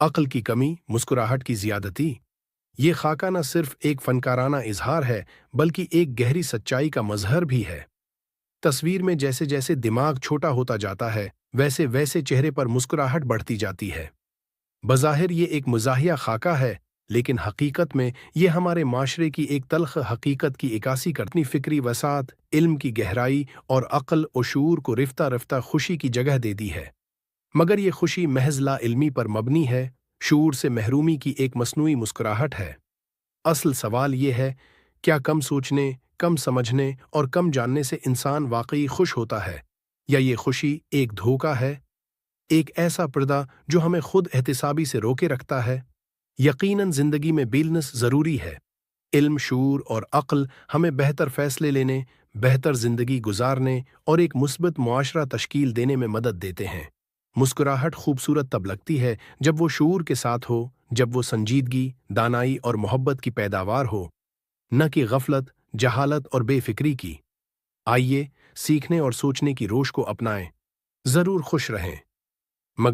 عقل کی کمی، مسکراہٹ کی زیادتی۔ یہ خاکہ نہ صرف ایک فنکارانہ اظہار ہے بلکہ ایک گہری سچائی کا مظہر بھی ہے۔ تصویر میں جیسے جیسے دماغ چھوٹا ہوتا جاتا ہے ویسے ویسے چہرے پر مسکراہٹ بڑھتی جاتی ہے۔ بظاہر یہ ایک مزاحیہ خاکہ ہے، لیکن حقیقت میں یہ ہمارے معاشرے کی ایک تلخ حقیقت کی عکاسی کرتی فکری وسعت، علم کی گہرائی اور عقل و شعور کو رفتہ رفتہ خوشی کی جگہ دے دی ہے۔ مگر یہ خوشی محض لا علمی پر مبنی ہے، شعور سے محرومی کی ایک مصنوعی مسکراہٹ ہے۔ اصل سوال یہ ہے، کیا کم سوچنے، کم سمجھنے اور کم جاننے سے انسان واقعی خوش ہوتا ہے، یا یہ خوشی ایک دھوکہ ہے، ایک ایسا پردہ جو ہمیں خود احتسابی سے روکے رکھتا ہے؟ یقیناً زندگی میں بیلنس ضروری ہے۔ علم، شعور اور عقل ہمیں بہتر فیصلے لینے، بہتر زندگی گزارنے اور ایک مثبت معاشرہ تشکیل دینے میں مدد دیتے ہیں۔ مسکراہٹ خوبصورت تب لگتی ہے جب وہ شعور کے ساتھ ہو، جب وہ سنجیدگی، دانائی اور محبت کی پیداوار ہو، نہ کہ غفلت، جہالت اور بے فکری کی۔ آئیے سیکھنے اور سوچنے کی روش کو اپنائیں۔ ضرور خوش رہیں۔